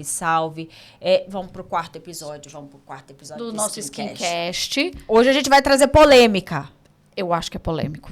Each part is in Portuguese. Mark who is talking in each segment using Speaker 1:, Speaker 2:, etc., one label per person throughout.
Speaker 1: Salve. Vamos pro quarto episódio
Speaker 2: do nosso Skincast.
Speaker 1: Hoje a gente vai trazer polêmica.
Speaker 2: Eu acho que é polêmico.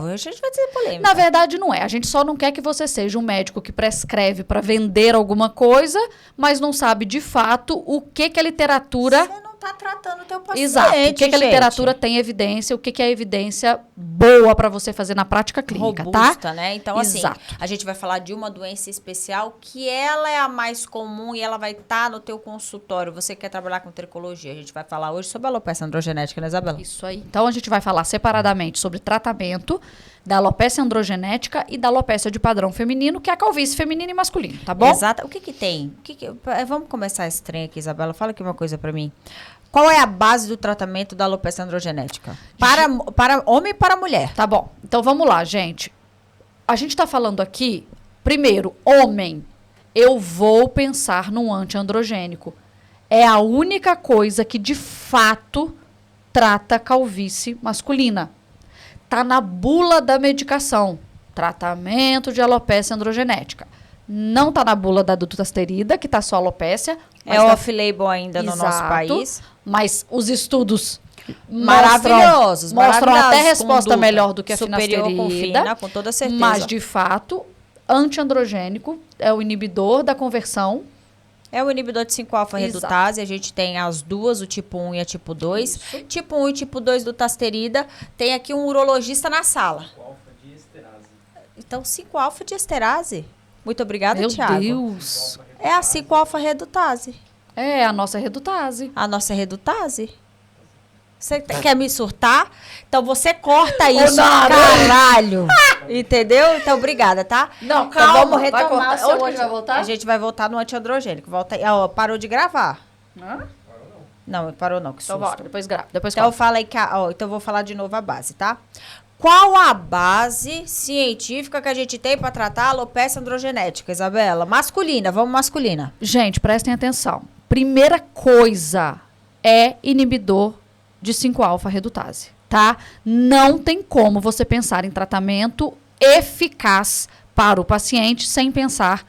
Speaker 1: Hoje a gente vai trazer polêmica.
Speaker 2: Na verdade, não é. A gente só não quer que você seja um médico que prescreve para vender alguma coisa, mas não sabe de fato o que a literatura...
Speaker 1: Você não tá tratando o teu paciente,
Speaker 2: Exato. O que a literatura tem evidência, o que é evidência boa para você fazer na prática clínica,
Speaker 1: robusta,
Speaker 2: tá?
Speaker 1: Né? Então,
Speaker 2: Exato.
Speaker 1: assim, a gente vai falar de uma doença especial que ela é a mais comum e ela vai estar no teu consultório. Você que quer trabalhar com tricologia. A gente vai falar hoje sobre a alopecia androgenética, né, Isabela?
Speaker 2: Isso aí. Então, a gente vai falar separadamente sobre tratamento da alopecia androgenética e da alopecia de padrão feminino, que é a calvície feminina e masculino, tá bom?
Speaker 1: Exato. O que tem? Vamos começar esse trem aqui, Isabela. Fala aqui uma coisa pra mim. Qual é a base do tratamento da alopecia androgenética? Para homem e para mulher.
Speaker 2: Tá bom. Então, vamos lá, gente. A gente tá falando aqui, primeiro, homem. Eu vou pensar num antiandrogênico. É a única coisa que, de fato, trata calvície masculina. Tá na bula da medicação. Tratamento de alopecia androgenética. Não tá na bula da dutasterida, que tá só alopecia.
Speaker 1: É off-label ainda no nosso país.
Speaker 2: Mas os estudos
Speaker 1: maravilhosos.
Speaker 2: Mostram até resposta melhor do que a
Speaker 1: superior
Speaker 2: finasterida.
Speaker 1: com toda certeza.
Speaker 2: Mas, de fato, antiandrogênico é o inibidor da conversão.
Speaker 1: É o inibidor de 5-alfa-redutase. A gente tem as duas, o tipo 1 e a tipo 2. Isso. Tipo 1 e tipo 2 dutasterida. Tem aqui um urologista na sala. 5-alfa-diesterase. Então, 5-alfa-diesterase. Muito obrigada, Thiago.
Speaker 2: Meu Deus.
Speaker 1: É a 5-alfa-redutase.
Speaker 2: É a nossa redutase.
Speaker 1: A nossa redutase. Você quer me surtar? Então você corta isso, caralho. Entendeu? Então, obrigada, tá?
Speaker 2: Não, calma.
Speaker 1: Então, vamos retomar.
Speaker 2: Onde a gente vai voltar?
Speaker 1: A gente vai voltar no antiandrogênico. Volta aí. Ó, parou de gravar. Não, parou não. Que susto.
Speaker 2: Então, bora. Depois grava.
Speaker 1: Então, eu falei que... então, eu vou falar de novo a base, tá? Qual a base científica que a gente tem para tratar a alopecia androgenética, Isabela? Masculina, vamos masculina.
Speaker 2: Gente, prestem atenção. Primeira coisa é inibidor de 5-alfa-redutase, tá? Não tem como você pensar em tratamento eficaz para o paciente sem pensar,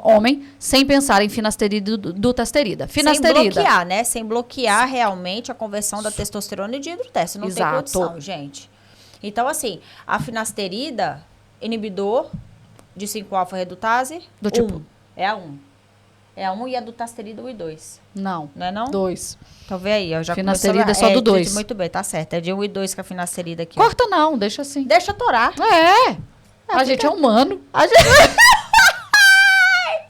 Speaker 2: homem, sem pensar em finasterida e dutasterida. Finasterida.
Speaker 1: Sem bloquear, né? Sem bloquear realmente a conversão da testosterona e de hidrotesto. Não tem condição, gente. Então, assim, a finasterida, inibidor de 5-alfa-redutase,
Speaker 2: do tipo?
Speaker 1: É a 1. É a 1 e a dutasterida 1 e 2.
Speaker 2: Não.
Speaker 1: Não é não?
Speaker 2: 2.
Speaker 1: Então, vê aí. Eu já
Speaker 2: finasterida é só do 2.
Speaker 1: Muito bem, tá certo. É de 1 e 2 com a finasterida aqui.
Speaker 2: Corta não, deixa assim.
Speaker 1: Deixa torar.
Speaker 2: A gente é humano.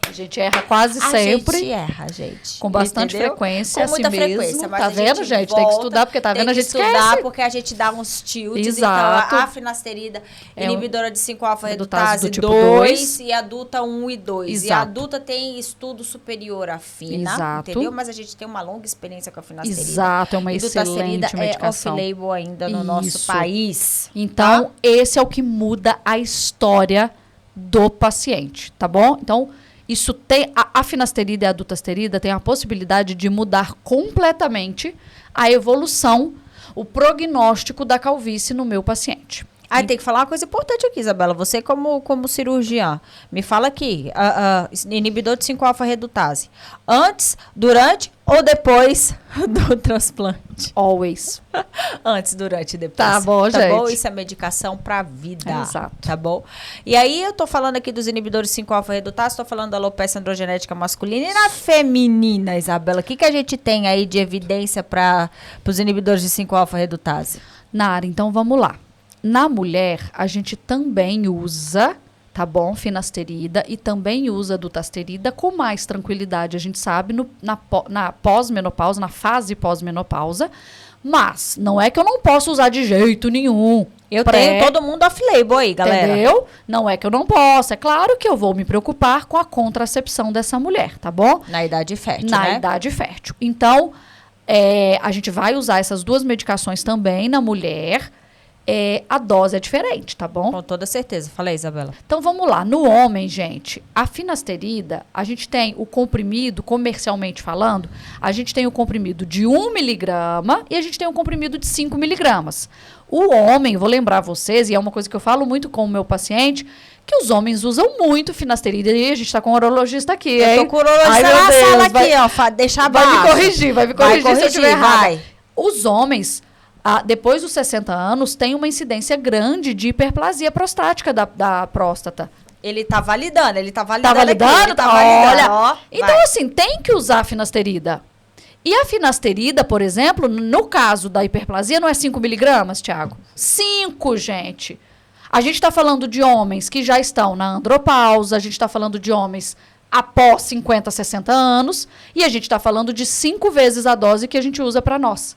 Speaker 2: A gente erra quase sempre.
Speaker 1: A gente erra, gente.
Speaker 2: Com bastante frequência,
Speaker 1: com muita
Speaker 2: assim
Speaker 1: frequência.
Speaker 2: Mesmo.
Speaker 1: Mas
Speaker 2: tá vendo, gente? Tem que estudar, porque tá vendo, a gente esquece. Tem que estudar,
Speaker 1: porque a gente dá uns tilts.
Speaker 2: Exato.
Speaker 1: Então, a finasterida, inibidora de 5-alfa-redutase
Speaker 2: do tipo
Speaker 1: 2 e a duta 1 e 2.
Speaker 2: Exato.
Speaker 1: E a duta tem estudo superior à fina,
Speaker 2: Exato.
Speaker 1: entendeu? Mas a gente tem uma longa experiência com a finasterida.
Speaker 2: Exato, é uma excelente medicação.
Speaker 1: É off-label ainda no nosso país.
Speaker 2: Então, esse é o que muda a história do paciente, tá bom? Então, isso tem, a finasterida e a dutasterida tem a possibilidade de mudar completamente a evolução, o prognóstico da calvície no meu paciente.
Speaker 1: Aí tem que falar uma coisa importante aqui, Isabela. Você como cirurgiã, me fala aqui, inibidor de 5-alfa-redutase. Antes, durante ou depois do transplante?
Speaker 2: Always.
Speaker 1: Antes, durante e depois.
Speaker 2: Tá bom, gente.
Speaker 1: Tá bom? Isso é medicação pra vida.
Speaker 2: Exato.
Speaker 1: Tá bom? E aí eu tô falando aqui dos inibidores de 5-alfa-redutase, tô falando da alopecia androgenética masculina e na feminina, Isabela. O que a gente tem aí de evidência para os inibidores de 5-alfa-redutase?
Speaker 2: Nara, então vamos lá. Na mulher, a gente também usa, tá bom, finasterida e também usa dutasterida com mais tranquilidade, a gente sabe, na pós-menopausa, na fase pós-menopausa, mas não é que eu não posso usar de jeito nenhum.
Speaker 1: Eu tenho todo mundo off-label aí, galera.
Speaker 2: Entendeu? Não é que eu não posso. É claro que eu vou me preocupar com a contracepção dessa mulher, tá bom?
Speaker 1: Na idade fértil,
Speaker 2: Na idade fértil. Então, a gente vai usar essas duas medicações também na mulher. A dose é diferente, tá bom?
Speaker 1: Com toda certeza. Fala aí, Isabela.
Speaker 2: Então, vamos lá. No homem, gente, a finasterida, a gente tem o comprimido, comercialmente falando, a gente tem o comprimido de 1 miligrama e a gente tem o comprimido de 5 miligramas. O homem, vou lembrar vocês, e é uma coisa que eu falo muito com o meu paciente, que os homens usam muito finasterida. E a gente tá com um urologista aqui, hein?
Speaker 1: Eu tô com o urologista na sala aqui, ó. Deixa abaixo.
Speaker 2: Vai me corrigir se eu estiver errado.
Speaker 1: Vai.
Speaker 2: Os homens, depois dos 60 anos, têm uma incidência grande de hiperplasia prostática da próstata.
Speaker 1: Ele tá validando.
Speaker 2: Tá validando? Olha.
Speaker 1: Ó,
Speaker 2: então, assim, tem que usar a finasterida. E a finasterida, por exemplo, no caso da hiperplasia, não é 5 miligramas, Thiago? 5, gente. A gente está falando de homens que já estão na andropausa, a gente está falando de homens após 50, 60 anos, e a gente está falando de 5 vezes a dose que a gente usa para nós,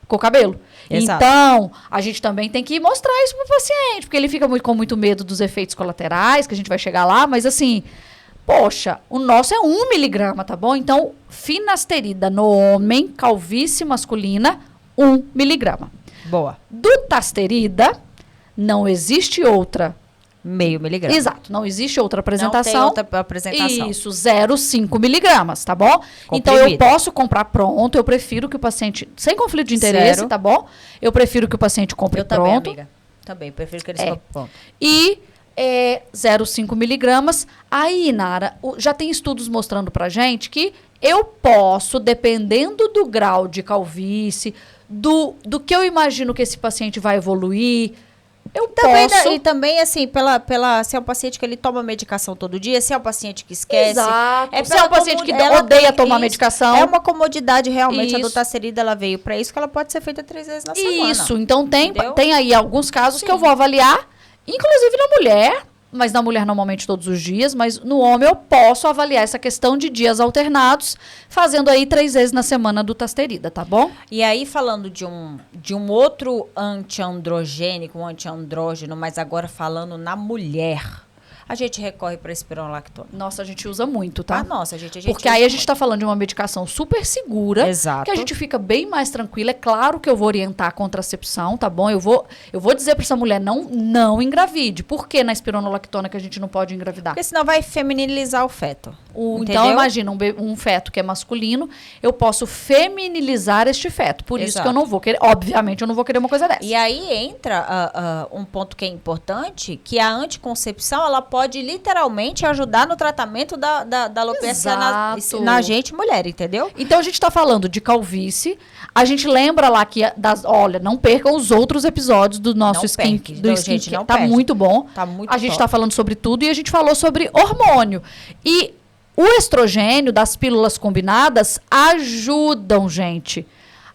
Speaker 2: com o cabelo.
Speaker 1: Exato.
Speaker 2: Então, a gente também tem que mostrar isso para o paciente, porque ele fica com muito medo dos efeitos colaterais, que a gente vai chegar lá, mas assim... Poxa, o nosso é 1 miligrama, tá bom? Então, finasterida no homem, calvície masculina, 1 miligrama.
Speaker 1: Boa.
Speaker 2: Dutasterida, não existe outra.
Speaker 1: Meio miligrama.
Speaker 2: Exato, não existe outra apresentação.
Speaker 1: Não tem outra apresentação.
Speaker 2: Isso, 0,5 miligramas, tá bom?
Speaker 1: Comprimido.
Speaker 2: Então, eu posso comprar pronto, eu prefiro que o paciente, sem conflito de interesse, tá bom? Eu prefiro que o paciente compre pronto.
Speaker 1: Eu também, amiga. Também, prefiro que eles comprem pronto.
Speaker 2: E... 0,5 miligramas. Aí, Nara, já tem estudos mostrando pra gente que eu posso, dependendo do grau de calvície, do que eu imagino que esse paciente vai evoluir, eu posso...
Speaker 1: E também, assim, se é um paciente que ele toma medicação todo dia, se é um paciente que esquece...
Speaker 2: Exato.
Speaker 1: Se
Speaker 2: é um paciente que odeia tomar medicação...
Speaker 1: É uma comodidade, realmente. A dutasterida, ela veio pra isso, que ela pode ser feita 3 vezes na semana.
Speaker 2: Isso. Então, tem aí alguns casos que eu vou avaliar... Inclusive na mulher, mas na mulher normalmente todos os dias, mas no homem eu posso avaliar essa questão de dias alternados, fazendo aí 3 vezes na semana dutasterida, tá bom?
Speaker 1: E aí, falando de um outro antiandrogênico, um antiandrógeno, mas agora falando na mulher, a gente recorre para espironolactona.
Speaker 2: Nossa, a gente usa muito, tá?
Speaker 1: Nossa, a gente
Speaker 2: porque aí a gente tá falando de uma medicação super segura.
Speaker 1: Exato.
Speaker 2: Que a gente fica bem mais tranquila. É claro que eu vou orientar a contracepção, tá bom? Eu vou dizer para essa mulher, não engravide. Por que na espironolactona que a gente não pode engravidar?
Speaker 1: Porque senão vai feminilizar o feto.
Speaker 2: Então, imagina, um feto que é masculino, eu posso feminilizar este feto. Por isso que eu não vou querer, obviamente, eu não vou querer uma coisa dessa.
Speaker 1: E aí entra um ponto que é importante, que a anticoncepção, ela pode literalmente ajudar no tratamento da alopecia na gente mulher, entendeu?
Speaker 2: Então, a gente tá falando de calvície. A gente lembra lá que, olha, não percam os outros episódios do nosso skin. Tá muito bom.
Speaker 1: Tá muito
Speaker 2: a gente tá falando sobre tudo e a gente falou sobre hormônio. E o estrogênio das pílulas combinadas ajudam, gente,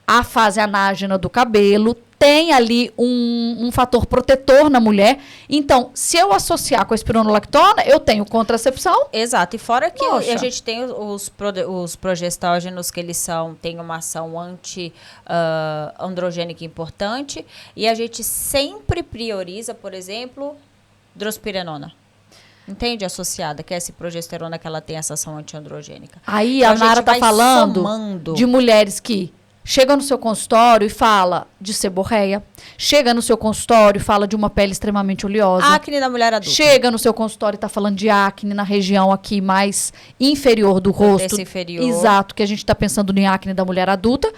Speaker 2: a fase anágena do cabelo, tem ali um fator protetor na mulher. Então, se eu associar com a espironolactona, eu tenho contracepção.
Speaker 1: Exato. E fora que a gente tem os progestógenos, que eles têm uma ação anti-androgênica importante. E a gente sempre prioriza, por exemplo, drospirenona. Entende? Associada, que é essa progesterona que ela tem essa ação antiandrogênica.
Speaker 2: Aí então, a Nara tá falando de mulheres que chegam no seu consultório e fala de seborreia, chega no seu consultório e fala de uma pele extremamente oleosa.
Speaker 1: Acne da mulher adulta.
Speaker 2: Chega no seu consultório e tá falando de acne na região aqui mais inferior do rosto.
Speaker 1: Inferior.
Speaker 2: Exato, que a gente tá pensando em acne da mulher adulta,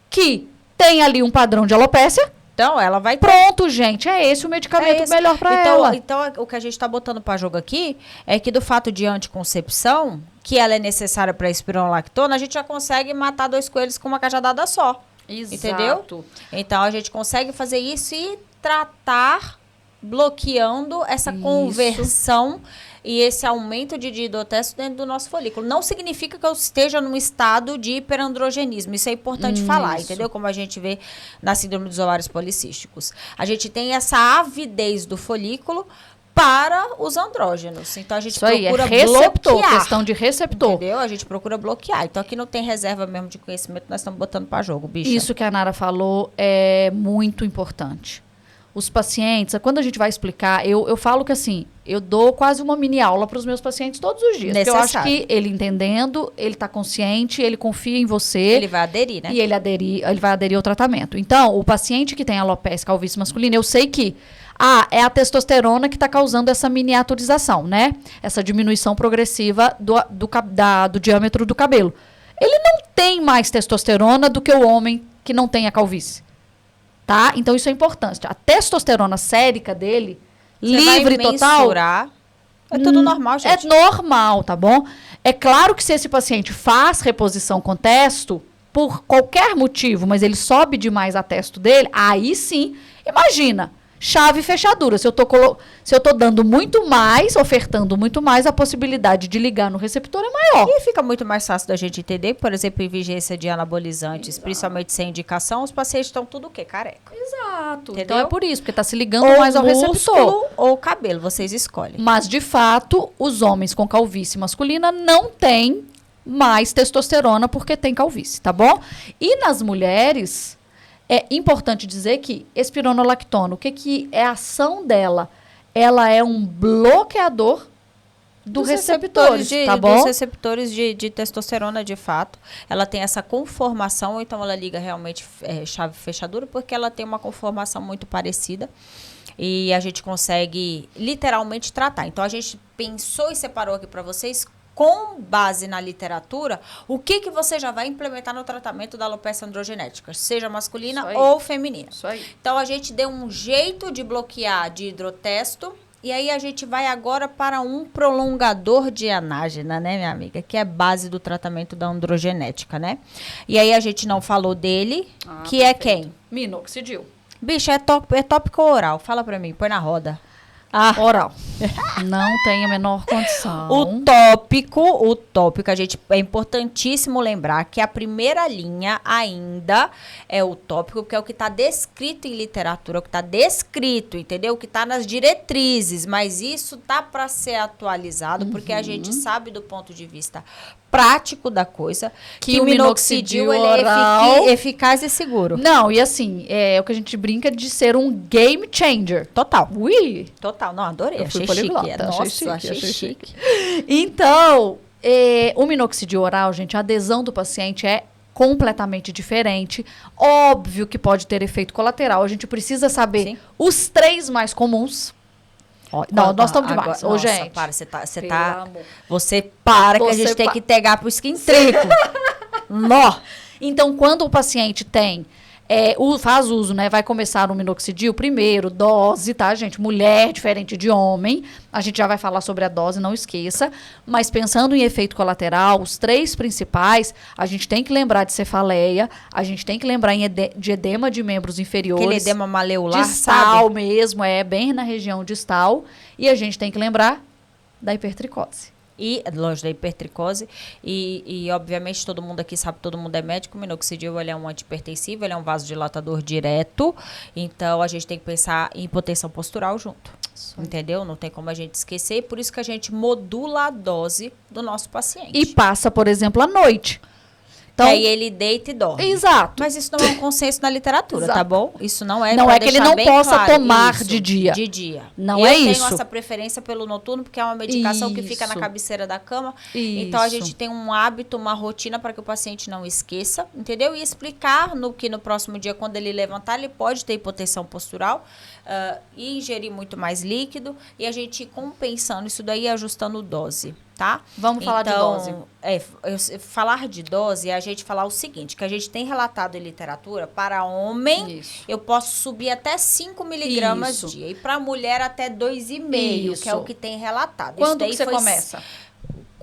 Speaker 2: que tem ali um padrão de alopécia.
Speaker 1: Então, ela vai...
Speaker 2: Pronto, gente, é esse o medicamento melhor para ela.
Speaker 1: Então, o que a gente está botando para jogo aqui é que do fato de anticoncepção, que ela é necessária para a espironolactona, a gente já consegue matar 2 coelhos com uma cajadada só.
Speaker 2: Exato.
Speaker 1: Entendeu? Então, a gente consegue fazer isso e tratar bloqueando essa conversão e esse aumento de dihidrotesto dentro do nosso folículo. Não significa que eu esteja num estado de hiperandrogenismo. Isso é importante falar, entendeu? Como a gente vê na síndrome dos ovários policísticos. A gente tem essa avidez do folículo para os andrógenos. Então, a gente procura bloquear.
Speaker 2: Questão de receptor.
Speaker 1: Entendeu? A gente procura bloquear. Então, aqui não tem reserva mesmo de conhecimento, nós estamos botando para jogo, bicha.
Speaker 2: Isso que a Nara falou é muito importante. Os pacientes, quando a gente vai explicar, eu falo que assim, eu dou quase uma mini aula para os meus pacientes todos os dias. Porque eu acho que ele entendendo, ele está consciente, ele confia em você.
Speaker 1: Ele vai aderir, né?
Speaker 2: E ele vai aderir ao tratamento. Então, o paciente que tem alopecia calvície masculina, eu sei que é a testosterona que está causando essa miniaturização, né? Essa diminuição progressiva do diâmetro do cabelo. Ele não tem mais testosterona do que o homem que não tem a calvície. tá? Então, isso é importante. A testosterona sérica dele,
Speaker 1: Você
Speaker 2: livre
Speaker 1: vai
Speaker 2: total...
Speaker 1: mensurar. É tudo normal, gente.
Speaker 2: É normal, tá bom? É claro que se esse paciente faz reposição com testo, por qualquer motivo, mas ele sobe demais a testo dele, aí sim, imagina, chave e fechadura. Se eu tô dando muito mais, ofertando muito mais, a possibilidade de ligar no receptor é maior.
Speaker 1: E fica muito mais fácil da gente entender, por exemplo, em vigência de anabolizantes, principalmente sem indicação, os pacientes estão tudo o quê? Careca.
Speaker 2: Exato.
Speaker 1: Entendeu?
Speaker 2: Então é por isso, porque tá se ligando mais ao receptor.
Speaker 1: Músculo ou cabelo, vocês escolhem.
Speaker 2: Mas, de fato, os homens com calvície masculina não têm mais testosterona porque tem calvície, tá bom? E nas mulheres, é importante dizer que espironolactona, o que é a ação dela? Ela é um bloqueador dos receptores, tá bom?
Speaker 1: Dos receptores de testosterona, de fato. Ela tem essa conformação, então ela liga realmente chave fechadura, porque ela tem uma conformação muito parecida. E a gente consegue literalmente tratar. Então a gente pensou e separou aqui para vocês, com base na literatura, o que você já vai implementar no tratamento da alopecia androgenética, seja masculina ou feminina.
Speaker 2: Isso aí.
Speaker 1: Então a gente deu um jeito de bloquear de hidrotesto. E aí a gente vai agora para um prolongador de anágena, né, minha amiga? Que é base do tratamento da androgenética, né? E aí a gente não falou dele, que
Speaker 2: perfeito.
Speaker 1: é quem?
Speaker 2: Minoxidil.
Speaker 1: Bicho, é tópico ou oral? Fala pra mim, põe na roda.
Speaker 2: Oral. Não tem a menor condição.
Speaker 1: O tópico, a gente, é importantíssimo lembrar que a primeira linha ainda é o tópico, que é o que está descrito em literatura, o que está descrito, entendeu? O que está nas diretrizes, mas isso tá para ser atualizado, porque a gente sabe do ponto de vista prático da coisa que o minoxidil ele é eficaz e seguro.
Speaker 2: Não, e assim, é o que a gente brinca de ser um game changer.
Speaker 1: Total.
Speaker 2: Ui!
Speaker 1: Total, não, adorei,
Speaker 2: Eu fui
Speaker 1: achei chique.
Speaker 2: poliglota,
Speaker 1: Nossa,
Speaker 2: achei
Speaker 1: achei
Speaker 2: chique.
Speaker 1: chique.
Speaker 2: Então, o minoxidil oral, gente, a adesão do paciente é completamente diferente. Óbvio que pode ter efeito colateral. A gente precisa saber os 3 mais comuns. Não, nós estamos demais.
Speaker 1: Nossa,
Speaker 2: gente.
Speaker 1: para,
Speaker 2: Você
Speaker 1: que a gente tem que pegar pro skin trico. Nó.
Speaker 2: Então, quando o paciente tem faz uso, né? Vai começar o minoxidil primeiro, dose, tá, gente? Mulher diferente de homem. A gente já vai falar sobre a dose, não esqueça. Mas pensando em efeito colateral, os 3 principais, a gente tem que lembrar de cefaleia, a gente tem que lembrar de edema de membros inferiores.
Speaker 1: Aquele edema maleular,
Speaker 2: distal
Speaker 1: sabe?
Speaker 2: mesmo, bem na região distal. E a gente tem que lembrar da hipertricose.
Speaker 1: E, longe da hipertricose, e obviamente todo mundo aqui sabe, todo mundo é médico, o minoxidil ele é um antihipertensivo, ele é um vasodilatador direto, então a gente tem que pensar em hipotensão postural junto, entendeu? Não tem como a gente esquecer, por isso que a gente modula a dose do nosso paciente.
Speaker 2: E passa, por exemplo, à noite. Então,
Speaker 1: aí ele deita e dorme.
Speaker 2: Exato.
Speaker 1: Mas isso não é um consenso na literatura, tá bom? Isso não é.
Speaker 2: Não é que ele não possa tomar
Speaker 1: isso,
Speaker 2: de dia.
Speaker 1: De dia.
Speaker 2: Não é isso.
Speaker 1: Eu tenho essa preferência pelo noturno, porque é uma medicação que fica na cabeceira da cama. Então a gente tem um hábito, uma rotina para que o paciente não esqueça, entendeu? E explicar que no próximo dia, quando ele levantar, ele pode ter hipotensão postural e ingerir muito mais líquido. E a gente ir compensando isso daí, ajustando dose. Tá?
Speaker 2: Vamos falar de dose.
Speaker 1: Falar de dose é a gente falar o seguinte, que a gente tem relatado em literatura, para homem, eu posso subir até 5 miligramas dia, e para mulher até 2,5, que é o que tem relatado.
Speaker 2: Quando isso daí você começa?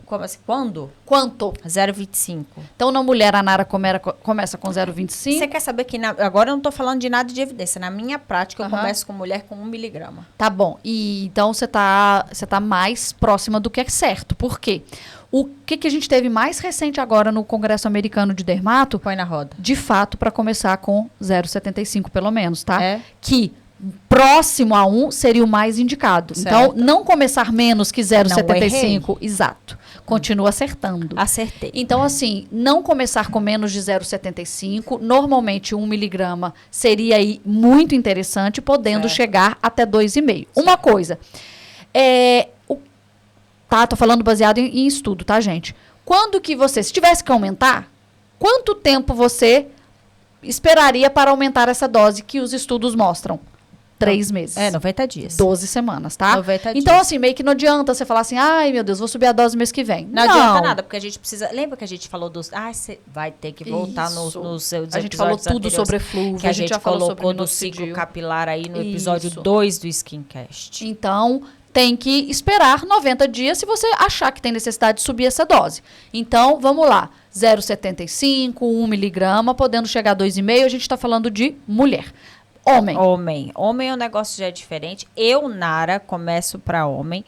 Speaker 1: Como assim? Quando?
Speaker 2: Quanto?
Speaker 1: 0,25.
Speaker 2: Então, na mulher, a Nara começa com 0,25?
Speaker 1: Você quer saber que... agora eu não tô falando de nada de evidência. Na minha prática, eu começo com mulher com 1 miligrama.
Speaker 2: Tá bom. E então, você tá mais próxima do que é certo. Por quê? O que a gente teve mais recente agora no Congresso Americano de Dermato?
Speaker 1: Põe na roda.
Speaker 2: De fato, para começar com 0,75 pelo menos, tá? Que... próximo a 1 seria o mais indicado. Certo. Então, não começar menos que 0,75. Exato. Continua acertando.
Speaker 1: Acertei.
Speaker 2: Então, assim, não começar com menos de 0,75. Normalmente, 1 miligrama seria aí muito interessante, podendo chegar até 2,5. Uma coisa. Tô falando baseado em estudo, tá, gente? Quando que você, se tivesse que aumentar, quanto tempo você esperaria para aumentar essa dose que os estudos mostram? 3 meses.
Speaker 1: 90 dias.
Speaker 2: 12 semanas, tá?
Speaker 1: 90
Speaker 2: então,
Speaker 1: dias.
Speaker 2: assim, meio que não adianta você falar assim, ai, meu Deus, vou subir a dose mês que vem.
Speaker 1: Não adianta nada, porque a gente precisa... Lembra que a gente falou dos... você vai ter que voltar nos seus
Speaker 2: A gente falou tudo sobre flúvio,
Speaker 1: que a gente
Speaker 2: já falou
Speaker 1: colocou
Speaker 2: sobre
Speaker 1: do ciclo capilar aí no
Speaker 2: Isso.
Speaker 1: episódio 2 do Skincast.
Speaker 2: Então, tem que esperar 90 dias se você achar que tem necessidade de subir essa dose. Então, vamos lá. 0,75, 1 miligrama, podendo chegar a 2,5, a gente está falando de mulher. Homem.
Speaker 1: Homem é um negócio já diferente. Eu, Nara, começo para homem.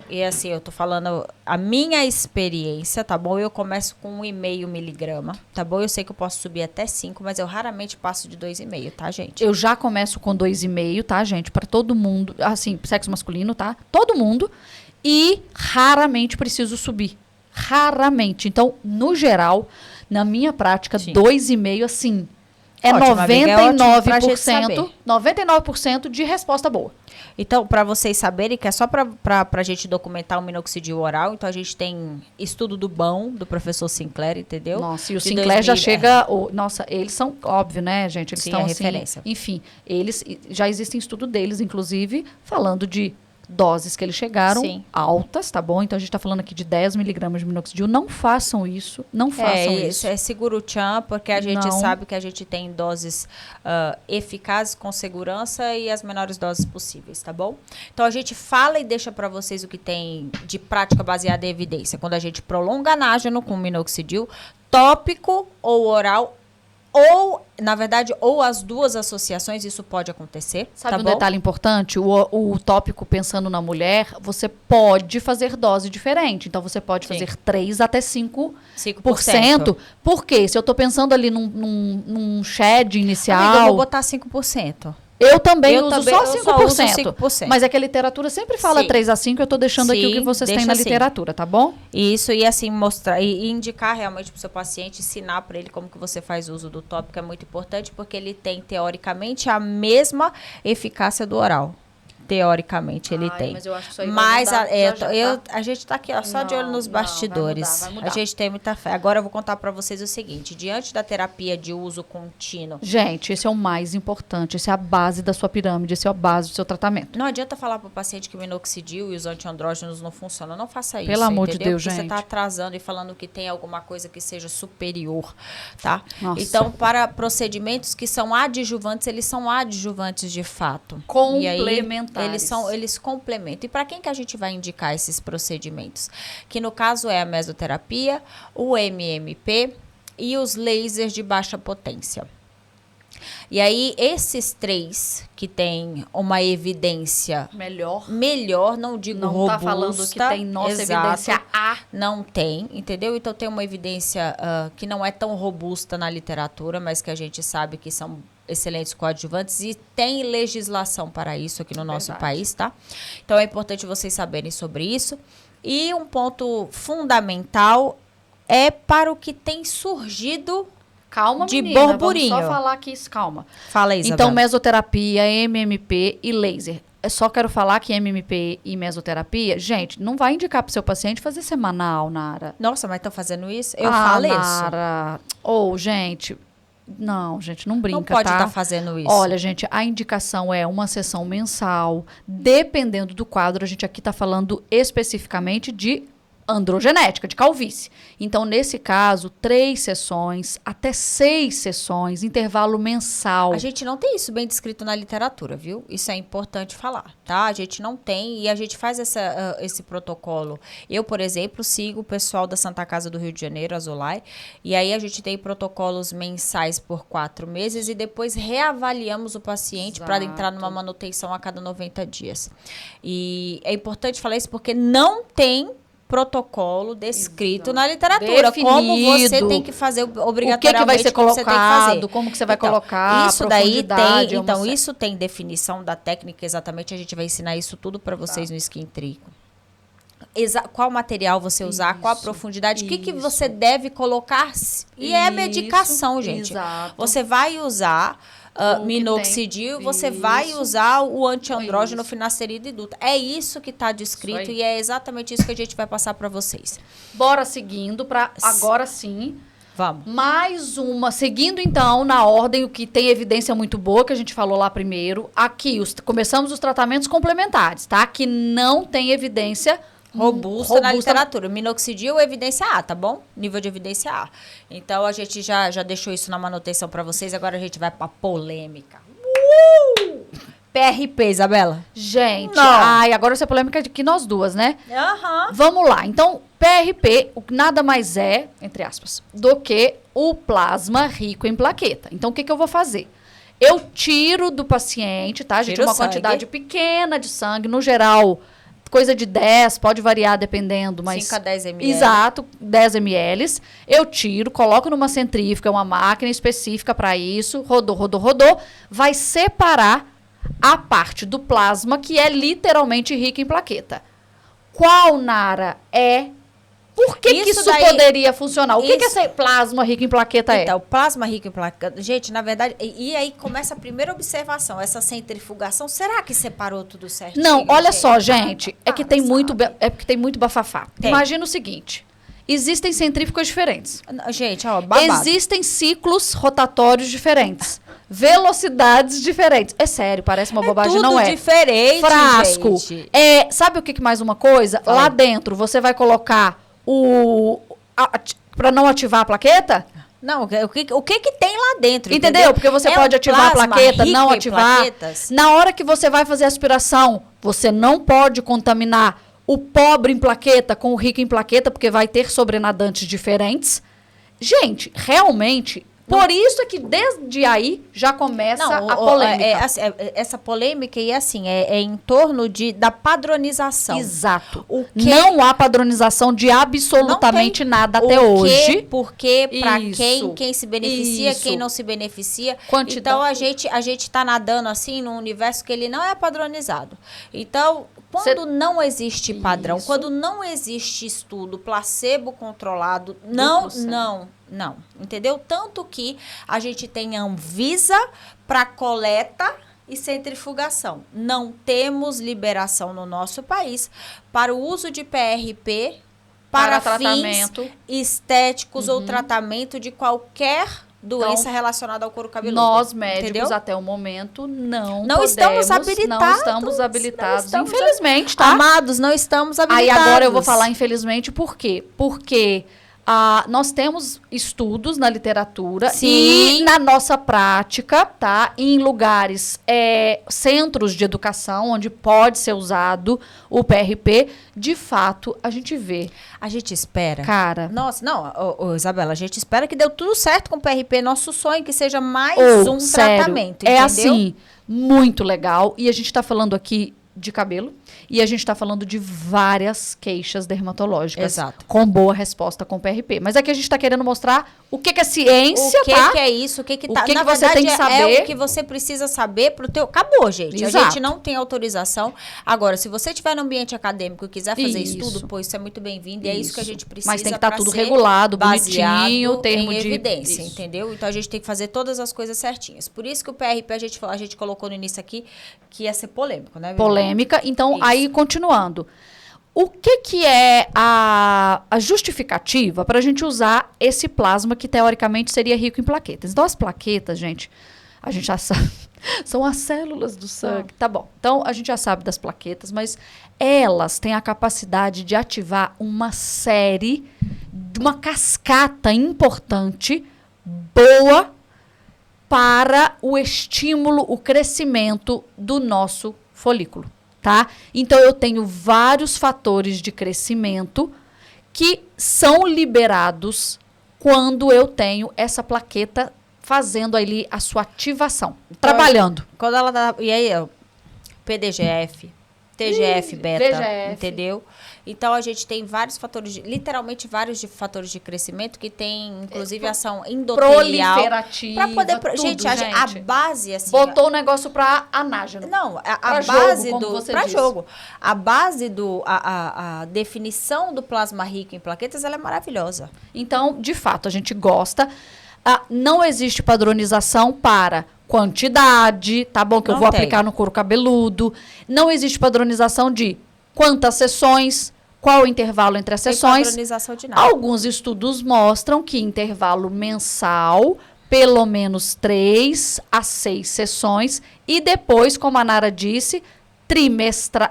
Speaker 1: E assim, eu tô falando a minha experiência, tá bom? Eu começo com 1,5 miligrama, tá bom? Eu sei que eu posso subir até 5, mas eu raramente passo de 2,5, tá, gente?
Speaker 2: Eu já começo com 2,5, tá, gente? Para todo mundo, assim, sexo masculino, tá? Todo mundo. E raramente preciso subir. Raramente. Então, no geral, na minha prática, 2,5, assim, é
Speaker 1: ótimo,
Speaker 2: 99%, 99% de resposta boa.
Speaker 1: Então, para vocês saberem, que é só para a gente documentar o minoxidil oral, então a gente tem estudo do BAM, do professor Sinclair, entendeu?
Speaker 2: Nossa, e o Sinclair já chega... nossa, eles são, óbvio, né, gente? Eles estão, assim,
Speaker 1: referência.
Speaker 2: Enfim, eles já existem estudo deles, inclusive, falando de doses que eles chegaram altas, tá bom? Então, a gente tá falando aqui de 10 miligramas de minoxidil. Não façam isso, não façam isso.
Speaker 1: É seguro o tchan, porque a gente sabe que a gente tem doses eficazes, com segurança e as menores doses possíveis, tá bom? Então, a gente fala e deixa para vocês o que tem de prática baseada em evidência. Quando a gente prolonga anágeno com minoxidil, tópico ou oral, ou, na verdade, ou as duas associações, isso pode acontecer.
Speaker 2: Sabe
Speaker 1: tá
Speaker 2: um
Speaker 1: bom?
Speaker 2: detalhe importante? O tópico pensando na mulher, você pode fazer dose diferente. Então, você pode fazer 3 até 5%. Por quê? Se eu tô pensando ali num shed inicial...
Speaker 1: Amiga, eu vou botar 5%.
Speaker 2: Eu também uso só 5%.
Speaker 1: Só uso 5%.
Speaker 2: Mas é que a literatura sempre fala 3 a 5, eu tô deixando aqui o que vocês têm na literatura, tá bom?
Speaker 1: Isso, e assim, mostrar e indicar realmente pro seu paciente, ensinar para ele como que você faz uso do tópico é muito importante, porque ele tem, teoricamente, a mesma eficácia do oral. Teoricamente, ele tem.
Speaker 2: Mas eu acho que isso aí
Speaker 1: mas
Speaker 2: vai mudar,
Speaker 1: a gente tá aqui, ó, só de olho nos bastidores.
Speaker 2: Vai mudar.
Speaker 1: A gente tem muita fé. Agora eu vou contar para vocês o seguinte: diante da terapia de uso contínuo.
Speaker 2: Gente, esse é o mais importante. Esse é a base da sua pirâmide, esse é a base do seu tratamento.
Speaker 1: Não adianta falar para o paciente que o minoxidil e os antiandrógenos não funcionam. Não faça isso.
Speaker 2: Pelo amor de
Speaker 1: entendeu?
Speaker 2: Deus,
Speaker 1: porque
Speaker 2: gente.
Speaker 1: você está atrasando e falando que tem alguma coisa que seja superior, tá?
Speaker 2: Nossa.
Speaker 1: Então, para procedimentos que são adjuvantes, eles são adjuvantes de fato.
Speaker 2: Complementares.
Speaker 1: E aí, eles complementam. E para quem que a gente vai indicar esses procedimentos? Que no caso é a mesoterapia, o MMP e os lasers de baixa potência. E aí, esses 3 que tem uma evidência melhor, não digo
Speaker 2: não
Speaker 1: robusta.
Speaker 2: Não tá falando que tem nossa evidência A.
Speaker 1: Não tem, entendeu? Então, tem uma evidência que não é tão robusta na literatura, mas que a gente sabe que são excelentes coadjuvantes e tem legislação para isso aqui no nosso país, tá? Então, é importante vocês saberem sobre isso. E um ponto fundamental é para o que tem surgido
Speaker 2: Calma,
Speaker 1: de
Speaker 2: menina,
Speaker 1: borburinho.
Speaker 2: Vamos só falar aqui, calma.
Speaker 1: Fala aí, Isabela.
Speaker 2: Então, mesoterapia, MMP e laser. Eu só quero falar que MMP e mesoterapia, gente, não vai indicar pro seu paciente fazer semanal, Nara.
Speaker 1: Nossa, mas estão fazendo isso? Eu falo
Speaker 2: Nara. Ou, gente... Não, gente, não brinca,
Speaker 1: não pode
Speaker 2: tá?
Speaker 1: estar fazendo isso.
Speaker 2: Olha, gente, a indicação é uma sessão mensal. Dependendo do quadro, a gente aqui está falando especificamente de androgenética, de calvície. Então, nesse caso, 3 sessões, até 6 sessões, intervalo mensal.
Speaker 1: A gente não tem isso bem descrito na literatura, viu? Isso é importante falar, tá? A gente não tem e a gente faz esse protocolo. Eu, por exemplo, sigo o pessoal da Santa Casa do Rio de Janeiro, a Zolai, e aí a gente tem protocolos mensais por 4 meses e depois reavaliamos o paciente para entrar numa manutenção a cada 90 dias. E é importante falar isso porque não tem protocolo descrito na literatura.
Speaker 2: Definido.
Speaker 1: Como você tem que fazer obrigatoriamente.
Speaker 2: O que vai ser colocado,
Speaker 1: como
Speaker 2: que você vai colocar,
Speaker 1: isso daí tem,
Speaker 2: então
Speaker 1: isso tem definição da técnica exatamente, a gente vai ensinar isso tudo para vocês no Skin Trico. Qual material você usar, qual a profundidade, o que você deve colocar, e é medicação, gente.
Speaker 2: Exato.
Speaker 1: Você vai usar minoxidil, você vai usar o antiandrógeno, finasterida e duta. É isso que está descrito e é exatamente isso que a gente vai passar para vocês.
Speaker 2: Bora seguindo para agora sim
Speaker 1: Vamos.
Speaker 2: Mais uma, seguindo então na ordem, o que tem evidência muito boa, que a gente falou lá primeiro. Aqui, começamos os tratamentos complementares, tá? Que não tem evidência
Speaker 1: robusta na literatura. Minoxidil, evidência A, tá bom? Nível de evidência A. Então, a gente já deixou isso na manutenção para vocês. Agora a gente vai pra polêmica. PRP, Isabela.
Speaker 2: Gente, agora essa polêmica é de que nós duas, né? Vamos lá. Então, PRP, nada mais é, entre aspas, do que o plasma rico em plaqueta. Então, o que eu vou fazer? Eu tiro do paciente, tá, gente? Uma quantidade pequena de sangue, no geral, coisa de 10, pode variar dependendo, mas...
Speaker 1: 5 a 10 ml.
Speaker 2: Exato, 10 ml. Eu tiro, coloco numa centrífuga, uma máquina específica para isso, rodou, vai separar a parte do plasma que é literalmente rica em plaqueta. Qual, Nara, é... Por que isso poderia funcionar? O que esse plasma rico em plaqueta é?
Speaker 1: Então, plasma rico em plaqueta... Gente, na verdade... E aí começa a primeira observação. Essa centrifugação, será que separou tudo certinho?
Speaker 2: Não, olha só, gente. É porque tem muito bafafá. Imagina o seguinte. Existem centrífugas diferentes.
Speaker 1: Gente, ó, babado.
Speaker 2: Existem ciclos rotatórios diferentes. Velocidades diferentes. É sério, parece uma bobagem, não é?
Speaker 1: Tudo diferente,
Speaker 2: frasco.
Speaker 1: Gente.
Speaker 2: Sabe o que mais uma coisa? Lá dentro, você vai colocar para não ativar a plaqueta?
Speaker 1: Não, o que tem lá dentro?
Speaker 2: Entendeu? Porque você pode ativar a plaqueta, não ativar. Na hora que você vai fazer a aspiração, você não pode contaminar o pobre em plaqueta com o rico em plaqueta, porque vai ter sobrenadantes diferentes. Gente, realmente... Por isso é que desde aí já começa a polêmica.
Speaker 1: Essa polêmica é assim, é em torno da padronização.
Speaker 2: Exato. Não há padronização de absolutamente nada até hoje.
Speaker 1: Porque para quem se beneficia, quem não se beneficia. Então a gente está nadando assim num universo que ele não é padronizado. Então, quando não existe padrão, quando não existe estudo placebo controlado, não, entendeu? Tanto que a gente tem a Anvisa para coleta e centrifugação. Não temos liberação no nosso país para o uso de PRP para fins estéticos ou tratamento de qualquer doença relacionada ao couro cabeludo.
Speaker 2: Nós, médicos, até o momento, não
Speaker 1: estamos habilitados.
Speaker 2: Infelizmente, tá?
Speaker 1: Amados, não estamos habilitados.
Speaker 2: Aí agora eu vou falar infelizmente por quê? Porque... nós temos estudos na literatura e na nossa prática, tá? Em lugares, centros de educação, onde pode ser usado o PRP, de fato, a gente vê.
Speaker 1: A gente espera.
Speaker 2: Cara.
Speaker 1: Nossa, não, Isabela, a gente espera que deu tudo certo com o PRP. Nosso sonho é que seja mais um tratamento, entendeu?
Speaker 2: É assim, muito legal. E a gente tá falando aqui de cabelo. E a gente está falando de várias queixas dermatológicas.
Speaker 1: Exato.
Speaker 2: Com boa resposta com PRP. Mas aqui a gente está querendo mostrar o que é ciência,
Speaker 1: o que é isso, o que
Speaker 2: tá.
Speaker 1: Na
Speaker 2: você
Speaker 1: verdade,
Speaker 2: tem que saber.
Speaker 1: É o que você precisa saber pro teu... Acabou, gente.
Speaker 2: Exato.
Speaker 1: A gente não tem autorização. Agora, se você estiver no ambiente acadêmico e quiser fazer estudo, pô, isso é muito bem-vindo. E é isso que a gente precisa.
Speaker 2: Mas tem que estar tudo regulado, bonitinho, termo
Speaker 1: em
Speaker 2: de
Speaker 1: evidência, entendeu? Então a gente tem que fazer todas as coisas certinhas. Por isso que o PRP a gente colocou no início aqui que ia ser polêmico, né?
Speaker 2: Polêmica. Então, aí, continuando. O que é a justificativa para a gente usar esse plasma que, teoricamente, seria rico em plaquetas? Então, as plaquetas, gente, a gente já sabe, são as células do sangue. Tá bom. Então, a gente já sabe das plaquetas, mas elas têm a capacidade de ativar uma cascata importante, boa, para o estímulo, o crescimento do nosso folículo. Tá? Então, eu tenho vários fatores de crescimento que são liberados quando eu tenho essa plaqueta fazendo ali a sua ativação, trabalhando.
Speaker 1: Quando ela dá, e aí, PDGF, TGF-beta, entendeu? Então, a gente tem vários fatores, literalmente vários fatores de crescimento que tem, inclusive, ação endotelial.
Speaker 2: Proliferativa,
Speaker 1: poder,
Speaker 2: tudo,
Speaker 1: gente, a base, assim...
Speaker 2: Botou o negócio pra anágeno.
Speaker 1: Não, a base para jogo. A base a definição do plasma rico em plaquetas, ela é maravilhosa.
Speaker 2: Então, de fato, a gente gosta. Não existe padronização para quantidade, tá bom? Que eu vou aplicar no couro cabeludo. Não existe padronização de quantas sessões, Qual o intervalo entre as
Speaker 1: Sem
Speaker 2: sessões?
Speaker 1: padronização de nada.
Speaker 2: Alguns estudos mostram que intervalo mensal, pelo menos 3 a 6 sessões, e depois, como a Nara disse, trimensal,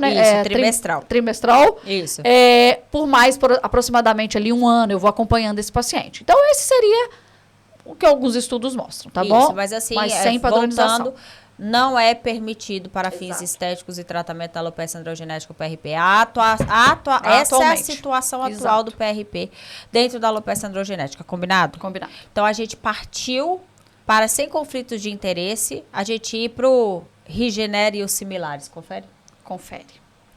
Speaker 2: né?
Speaker 1: Isso, trimestral.
Speaker 2: Trimestral.
Speaker 1: Isso.
Speaker 2: Por aproximadamente ali 1 ano, eu vou acompanhando esse paciente. Então, esse seria o que alguns estudos mostram, tá bom?
Speaker 1: Isso, mas assim,
Speaker 2: sem padronização.
Speaker 1: voltando, não é permitido para fins estéticos e tratamento da alopecia androgenética o PRP. Essa é a situação atual do PRP dentro da alopecia androgenética, combinado?
Speaker 2: Combinado.
Speaker 1: Então, a gente partiu para, sem conflitos de interesse, a gente ir para o Rigenera e os similares. Confere?
Speaker 2: Confere.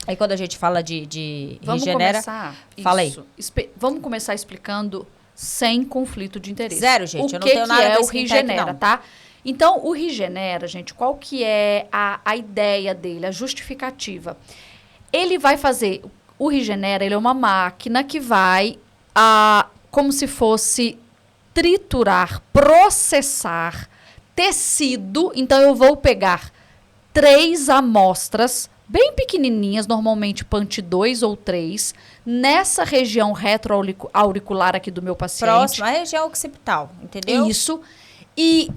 Speaker 1: Aí, quando a gente fala de
Speaker 2: Vamos
Speaker 1: Rigenera,
Speaker 2: começar
Speaker 1: fala aí.
Speaker 2: Vamos começar explicando sem conflito de interesse.
Speaker 1: Zero, gente. Eu não tenho nada
Speaker 2: é
Speaker 1: da
Speaker 2: o
Speaker 1: Skin Tech,
Speaker 2: Rigenera,
Speaker 1: não.
Speaker 2: tá? Então, o Rigenera, gente, qual que é a ideia dele, a justificativa? Ele vai fazer... O Rigenera, ele é uma máquina que vai, como se fosse triturar, processar tecido. Então, eu vou pegar 3 amostras bem pequenininhas, normalmente PANT 2 ou 3, nessa região retroauricular aqui do meu paciente.
Speaker 1: Próxima, a região occipital, entendeu?
Speaker 2: Isso. E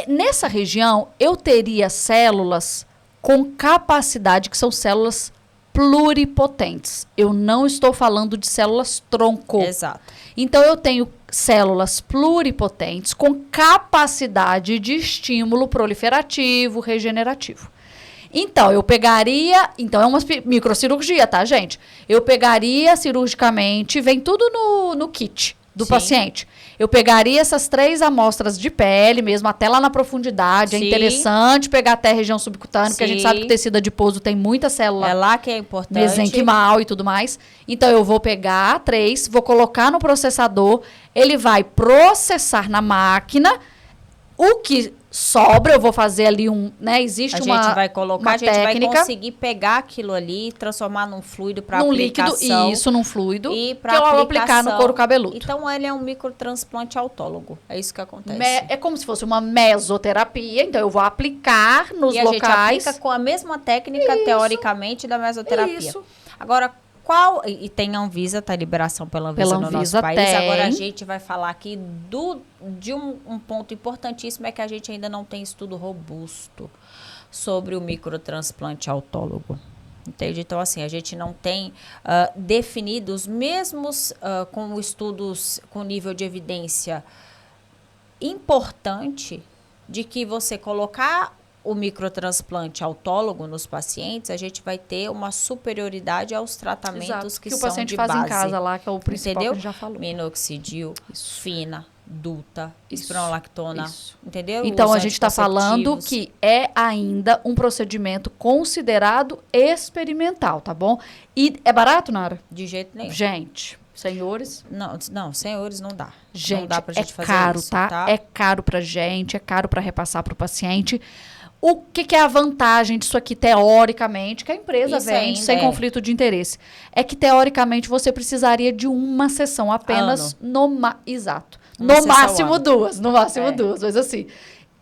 Speaker 2: nessa região, eu teria células com capacidade, que são células pluripotentes. Eu não estou falando de células tronco.
Speaker 1: Exato.
Speaker 2: Então, eu tenho células pluripotentes com capacidade de estímulo proliferativo, regenerativo. Então, eu pegaria... Então, é uma microcirurgia, tá, gente? Eu pegaria cirurgicamente, vem tudo no kit do paciente. Eu pegaria essas 3 amostras de pele mesmo, até lá na profundidade.
Speaker 1: Sim.
Speaker 2: É interessante pegar até a região subcutânea, porque a gente
Speaker 1: Sim.
Speaker 2: sabe que o tecido adiposo tem muita célula
Speaker 1: É lá que é importante.
Speaker 2: mesenquimal e tudo mais. Então, eu vou pegar 3, vou colocar no processador, ele vai processar na máquina. O que sobra, eu vou fazer ali existe uma técnica.
Speaker 1: A gente vai colocar, a gente vai conseguir pegar aquilo ali, transformar num fluido para aplicação.
Speaker 2: Líquido, isso, num fluido,
Speaker 1: e
Speaker 2: que eu vou aplicar no couro cabeludo.
Speaker 1: Então, ele é um microtransplante autólogo. É isso que acontece.
Speaker 2: É como se fosse uma mesoterapia, então eu vou aplicar nos locais.
Speaker 1: E a gente aplica com a mesma técnica, teoricamente, da mesoterapia.
Speaker 2: Isso.
Speaker 1: Agora, e tem a Anvisa, tá liberação pela Anvisa no nosso país.
Speaker 2: Tem.
Speaker 1: Agora a gente vai falar aqui de um ponto importantíssimo, é que a gente ainda não tem estudo robusto sobre o microtransplante autólogo. Entende? Então, assim, a gente não tem definido os mesmos com estudos com nível de evidência importante de que você colocar o microtransplante autólogo nos pacientes, a gente vai ter uma superioridade aos tratamentos que são de base.
Speaker 2: o paciente faz em casa lá, que é o principal,
Speaker 1: entendeu?
Speaker 2: que a gente já falou.
Speaker 1: Minoxidil, fina, Duta, espironolactona, entendeu?
Speaker 2: Então,
Speaker 1: Os
Speaker 2: a gente está falando
Speaker 1: anticonceptivos.
Speaker 2: que é ainda um procedimento considerado experimental, tá bom? E é barato, Nara?
Speaker 1: De jeito nenhum.
Speaker 2: Gente, senhores...
Speaker 1: Não, senhores, não dá.
Speaker 2: Gente,
Speaker 1: não dá pra gente fazer
Speaker 2: caro,
Speaker 1: isso,
Speaker 2: tá? É caro pra gente, é caro pra repassar pro paciente. O que é a vantagem disso aqui, teoricamente, que a empresa
Speaker 1: Isso
Speaker 2: vende
Speaker 1: ainda
Speaker 2: sem conflito de interesse? É que, teoricamente, você precisaria de uma sessão apenas exato.
Speaker 1: Uma
Speaker 2: No máximo
Speaker 1: ano.
Speaker 2: 2. No máximo 2, mas assim,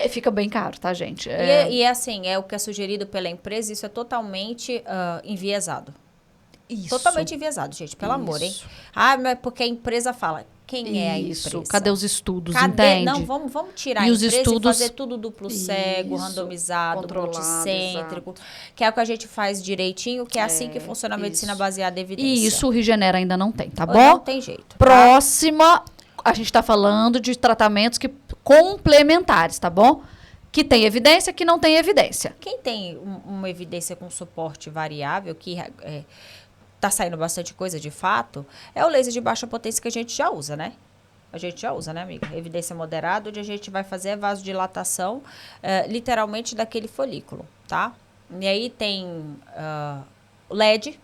Speaker 2: fica bem caro, tá, gente?
Speaker 1: E assim, é o que é sugerido pela empresa, isso é totalmente enviesado.
Speaker 2: Isso.
Speaker 1: Totalmente enviesado, gente, pelo amor, hein? Ah, mas porque a empresa fala. Quem é a empresa?
Speaker 2: Cadê os estudos, entende?
Speaker 1: Não, vamos tirar
Speaker 2: E
Speaker 1: a
Speaker 2: os
Speaker 1: empresa
Speaker 2: estudos...
Speaker 1: e fazer tudo duplo cego, randomizado,
Speaker 2: controlado,
Speaker 1: multicêntrico,
Speaker 2: exato.
Speaker 1: que é o que a gente faz direitinho, que é assim que funciona a medicina baseada em evidência.
Speaker 2: E isso o Rigenera ainda não tem, tá bom?
Speaker 1: Não tem jeito. Tá?
Speaker 2: Próxima, a gente tá falando de tratamentos complementares, tá bom? Que tem evidência, que não tem evidência.
Speaker 1: Quem tem uma evidência com suporte variável, que tá saindo bastante coisa de fato, é o laser de baixa potência que a gente já usa, né? A gente já usa, né, amiga? Evidência moderada, onde a gente vai fazer a vasodilatação, literalmente, daquele folículo, tá? E aí tem o LED.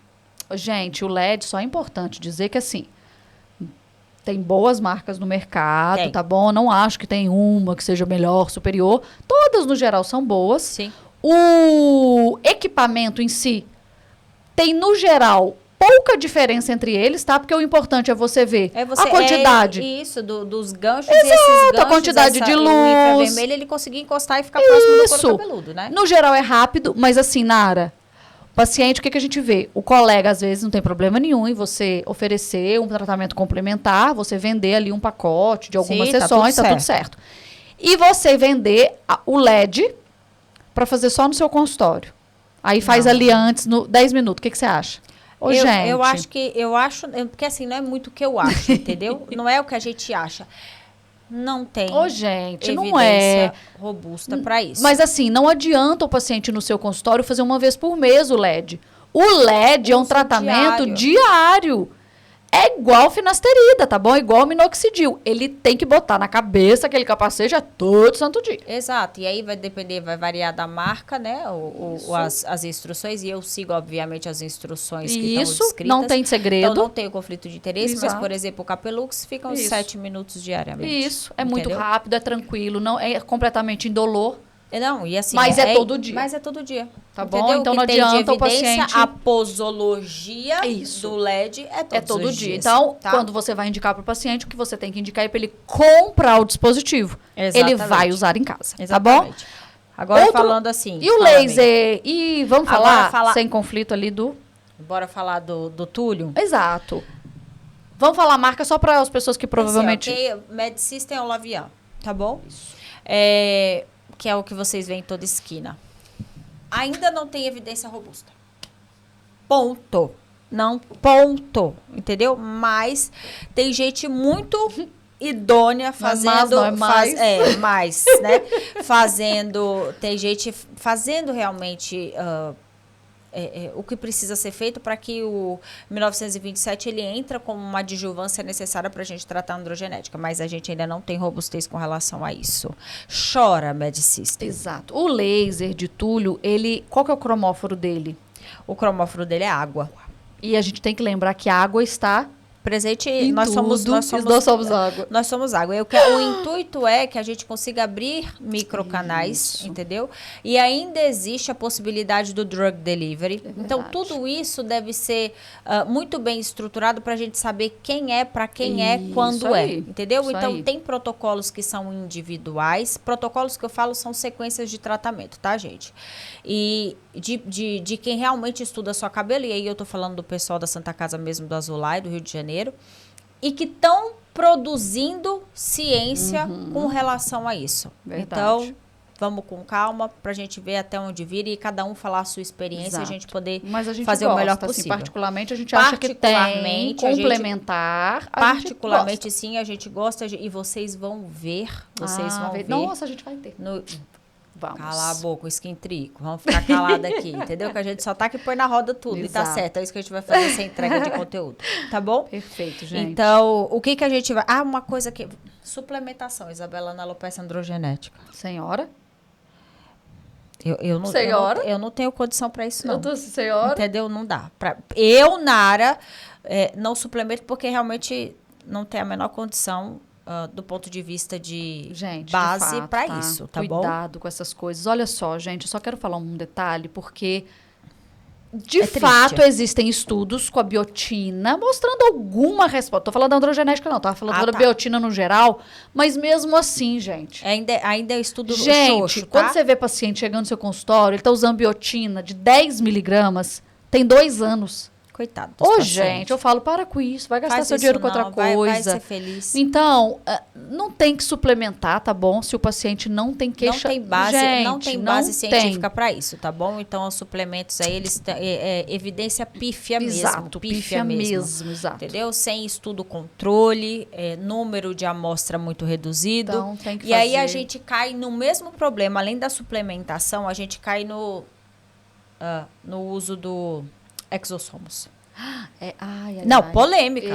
Speaker 2: Gente, o LED, só é importante dizer que, assim, tem boas marcas no mercado, tá bom? Não acho que tem uma que seja melhor, superior. Todas, no geral, são boas.
Speaker 1: Sim.
Speaker 2: O equipamento em si tem, no geral, pouca diferença entre eles, tá? Porque o importante é você ver a quantidade.
Speaker 1: Isso, dos ganchos.
Speaker 2: Exato,
Speaker 1: e esses ganchos,
Speaker 2: a quantidade de luz.
Speaker 1: O infravermelho, ele conseguir encostar e ficar próximo do couro cabeludo, né?
Speaker 2: No geral é rápido, mas assim, Nara, o Paciente, o que a gente vê? O colega, às vezes, não tem problema nenhum em você oferecer um tratamento complementar, você vender ali um pacote de algumas sessões, tá tudo certo. E você vender o LED para fazer só no seu consultório. Aí faz ali antes, 10 minutos. O que você acha? Ô, gente.
Speaker 1: Eu acho, porque assim, não é muito o que eu acho, entendeu? Não é o que a gente acha. Não tem
Speaker 2: gente,
Speaker 1: evidência
Speaker 2: não é
Speaker 1: robusta para isso.
Speaker 2: Mas assim, não adianta o paciente no seu consultório fazer uma vez por mês o LED. O LED é um tratamento diário. É igual finasterida, tá bom? Igual minoxidil. Ele tem que botar na cabeça aquele capacete todo santo dia.
Speaker 1: Exato. E aí vai depender, vai variar da marca, né? As instruções. E eu sigo, obviamente, as instruções que estão descritas.
Speaker 2: Isso, não tem segredo.
Speaker 1: Então, não tem conflito de interesse. Mas, por exemplo, o Capelux fica uns 7 minutos diariamente.
Speaker 2: Isso, é muito rápido, é tranquilo, não é completamente indolor.
Speaker 1: Não, e assim...
Speaker 2: Mas é todo dia.
Speaker 1: Mas é todo dia.
Speaker 2: Tá bom? Então não adianta o paciente...
Speaker 1: A posologia do LED é todo dia.
Speaker 2: Então, quando você vai indicar para o paciente, o que você tem que indicar é para ele comprar o dispositivo. Exatamente. Ele vai usar em casa.
Speaker 1: Exatamente.
Speaker 2: Tá bom?
Speaker 1: Agora falando assim...
Speaker 2: E o laser? E vamos falar sem conflito ali do...
Speaker 1: Bora falar do Túlio?
Speaker 2: Exato. Vamos falar a marca só para as pessoas que provavelmente...
Speaker 1: MedSystem ou Lavian, tá bom? Isso. Que é o que vocês veem em toda esquina. Ainda não tem evidência robusta. Ponto. Não, ponto. Entendeu? Mas tem gente muito idônea fazendo...
Speaker 2: Não é mais.
Speaker 1: Mais, né? Tem gente fazendo realmente... o que precisa ser feito para que o 1927 ele entra como uma adjuvância necessária para a gente tratar a androgenética, mas a gente ainda não tem robustez com relação a isso. Chora, MedSystem.
Speaker 2: Exato. O laser de Túlio, qual que é o cromóforo dele?
Speaker 1: O cromóforo dele é água.
Speaker 2: E a gente tem que lembrar que a água está...
Speaker 1: presente, nós somos
Speaker 2: água.
Speaker 1: Nós somos água. O intuito é que a gente consiga abrir microcanais, entendeu? E ainda existe a possibilidade do drug delivery. Então, tudo isso deve ser muito bem estruturado para a gente saber quem é, para quem quando entendeu? Então, tem protocolos que são individuais. Protocolos que eu falo são sequências de tratamento, tá, gente? E de quem realmente estuda só cabelo, e aí eu tô falando do pessoal da Santa Casa mesmo, do Azulay, do Rio de Janeiro, e que estão produzindo ciência com relação a isso. Verdade. Então, vamos com calma pra gente ver até onde vira e cada um falar a sua experiência e a gente poder fazer o melhor possível. Assim,
Speaker 2: particularmente, a gente acha que tem complementar.
Speaker 1: Particularmente, sim, a gente gosta e vocês vão ver. Vocês vão ver.
Speaker 2: Nossa, a gente vai ter.
Speaker 1: Vamos. Calar a boca, o skin trico. Vamos ficar calado aqui, entendeu? Que a gente só tá aqui e põe na roda tudo. Exato. E tá certo. É isso que a gente vai fazer, essa entrega de conteúdo. Tá bom?
Speaker 2: Perfeito, gente.
Speaker 1: Então, o que a gente vai... uma coisa que... Suplementação, Isabela, na alopecia androgenética.
Speaker 2: Senhora?
Speaker 1: Eu não tenho condição para isso, não.
Speaker 2: Eu tô senhora?
Speaker 1: Entendeu? Não dá. Eu, Nara, não suplemento porque realmente não tem a menor condição... do ponto de vista de base para isso, tá bom?
Speaker 2: Cuidado com essas coisas. Olha só, gente, eu só quero falar um detalhe, porque de fato existem estudos com a biotina mostrando alguma resposta. Tô falando da androgenética, não, tava falando da biotina no geral, mas mesmo assim, gente.
Speaker 1: Ainda é estudo
Speaker 2: xoxo, tá? Quando você vê paciente chegando no seu consultório, ele tá usando biotina de 10 miligramas, tem 2 anos.
Speaker 1: Coitado.
Speaker 2: Gente, eu falo, para com isso, vai gastar seu dinheiro com outra coisa.
Speaker 1: Vai ser feliz.
Speaker 2: Então, não tem que suplementar, tá bom? Se o paciente não tem queixa...
Speaker 1: Não tem base científica para isso, tá bom? Então, os suplementos aí, eles têm evidência pífia mesmo.
Speaker 2: Exato, pífia mesmo. Exato.
Speaker 1: Entendeu? Sem estudo controle, número de amostra muito reduzido.
Speaker 2: Então, tem que
Speaker 1: aí a gente cai no mesmo problema. Além da suplementação, a gente cai no uso do... exossomos. Polêmica.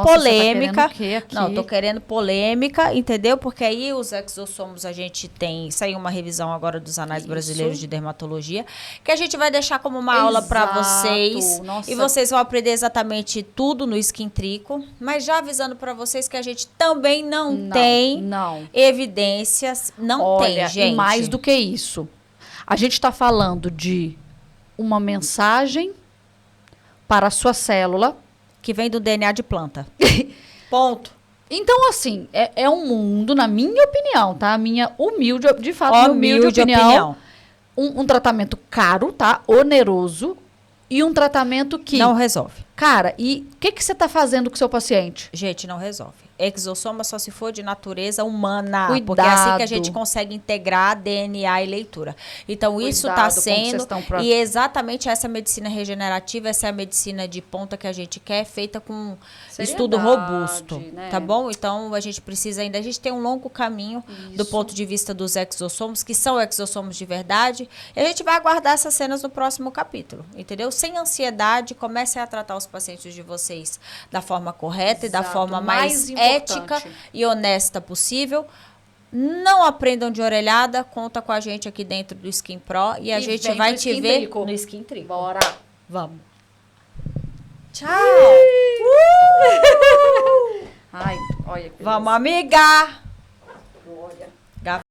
Speaker 1: Polêmica. Não, tô querendo polêmica, entendeu? Porque aí os exossomos a gente tem... Saiu uma revisão agora dos Anais Brasileiros de Dermatologia, que a gente vai deixar como uma aula para vocês. Nossa. E vocês vão aprender exatamente tudo no Skin Trico. Mas já avisando para vocês que a gente também não tem evidências. Tem, gente.
Speaker 2: E mais do que isso. A gente está falando de uma mensagem para a sua célula.
Speaker 1: Que vem do DNA de planta. Ponto.
Speaker 2: Então, assim, é um mundo, na minha opinião, tá? A minha humilde opinião. um tratamento caro, tá? Oneroso. E um tratamento que...
Speaker 1: Não resolve.
Speaker 2: Cara, e o que você tá fazendo com o seu paciente?
Speaker 1: Gente, não resolve. Exossoma só se for de natureza humana.
Speaker 2: Cuidado.
Speaker 1: Porque é assim que a gente consegue integrar DNA e leitura. Então, isso está sendo... E exatamente essa medicina regenerativa, essa é a medicina de ponta que a gente quer, feita com estudo robusto. Né? Tá bom? Então, a gente precisa ainda... A gente tem um longo caminho do ponto de vista dos exossomos, que são exossomos de verdade. E a gente vai aguardar essas cenas no próximo capítulo. Entendeu? Sem ansiedade, comecem a tratar os pacientes de vocês da forma correta e da forma mais ética e honesta possível. Não aprendam de orelhada, conta com a gente aqui dentro do Skin Pro e a gente vai te ver no Skin Trico.
Speaker 2: Bora.
Speaker 1: Vamos. Tchau.
Speaker 2: Ai, olha que
Speaker 1: vamos, amiga.